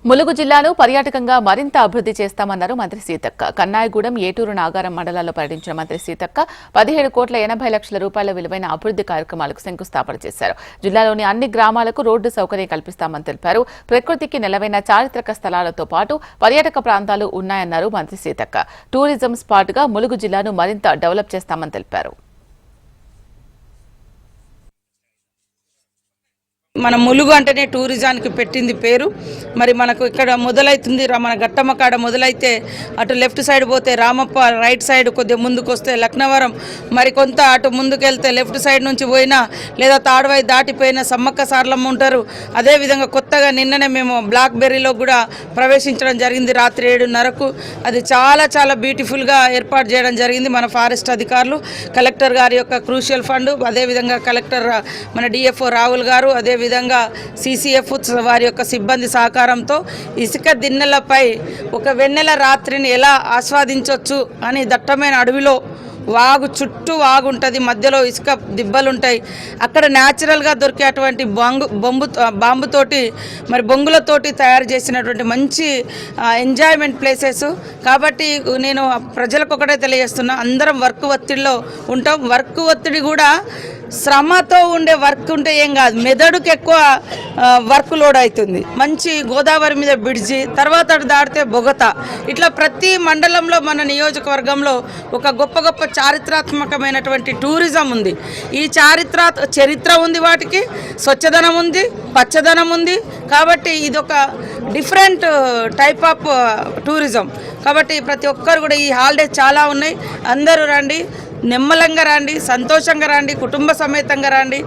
ములుగు జిల్లాను పర్యాటకంగా మరింత అభివృద్ధి చేస్తామన్నారు మంత్రి సీతక్క. కన్నాయగూడెం, ఏటూరు, నాగారం మండలాల్లో పర్యటించిన మంత్రి సీతక్క 17,80,00,000 రూపాయల విలువైన అభివృద్ధి కార్యక్రమాలకు శంకుస్థాపన చేశారు. జిల్లాలోని అన్ని గ్రామాలకు రోడ్డు సౌకర్యం కల్పిస్తామని తెలిపారు. ప్రకృతికి నెలవైన చారిత్రక స్థలాలతో పాటు పర్యాటక ప్రాంతాలు ఉన్నాయన్నారు మంత్రి సీతక్క. టూరిజం స్పాట్గా ములుగు జిల్లాను మరింత డెవలప్ చేస్తామని తెలిపారు. మన ములుగు అంటేనే టూరిజానికి పెట్టింది పేరు. మరి మనకు ఇక్కడ మొదలైతుంది మన గట్టమ్మ కాడ మొదలైతే అటు లెఫ్ట్ సైడ్ పోతే రామప్ప, రైట్ సైడ్ కొద్దిగా ముందుకు వస్తే లక్నవరం, మరి కొంత అటు ముందుకెళ్తే లెఫ్ట్ సైడ్ నుంచి పోయినా లేదా తాడువై దాటిపోయిన సమ్మక్క సారలమ్మ ఉంటారు. అదేవిధంగా కొత్తగా నిన్ననే మేము బ్లాక్ బెర్రీలో కూడా ప్రవేశించడం జరిగింది రాత్రి 7:30కు. అది చాలా చాలా బ్యూటిఫుల్గా ఏర్పాటు చేయడం జరిగింది మన ఫారెస్ట్ అధికారులు, కలెక్టర్ గారి యొక్క క్రూషియల్ ఫండ్, అదేవిధంగా కలెక్టర్ మన డిఎఫ్ఓ రాహుల్ గారు, అదేవిధంగా సిసిఎఫ్ వారి యొక్క సిబ్బంది సహకారంతో ఇసుక దిన్నెలపై ఒక వెన్నెల రాత్రిని ఎలా ఆస్వాదించవచ్చు అని దట్టమైన అడవిలో వాగు చుట్టూ వాగు ఉంటుంది, మధ్యలో ఇసుక దిబ్బలుంటాయి. అక్కడ న్యాచురల్గా దొరికేటువంటి బాంబుతోటి మరి బొంగులతోటి తయారు చేసినటువంటి మంచి ఎంజాయ్మెంట్ ప్లేసెస్. కాబట్టి నేను ప్రజలకు ఒకటే తెలియజేస్తున్నా, అందరం వర్క్ ఒత్తిడిలో ఉంటాం. వర్క్ ఒత్తిడి కూడా శ్రమతో ఉండే వర్క్ ఉంటే ఏం కాదు, మెదడుకి ఎక్కువ వర్క్ లోడ్ అవుతుంది. మంచి గోదావరి మీద బ్రిడ్జి, తర్వాత దాటితే బొగత, ఇట్లా ప్రతి మండలంలో మన నియోజకవర్గంలో ఒక గొప్ప గొప్ప చారిత్రాత్మకమైనటువంటి టూరిజం ఉంది. ఈ చరిత్ర ఉంది, వాటికి స్వచ్ఛదనం ఉంది, పచ్చదనం ఉంది. కాబట్టి ఇదొక డిఫరెంట్ టైప్ ఆఫ్ టూరిజం. కాబట్టి ప్రతి ఒక్కరు కూడా ఈ హాలిడేస్ చాలా ఉన్నాయి, అందరూ రండి, నిమ్మలంగా రండి, సంతోషంగా రండి, కుటుంబ సమేతంగా రండి.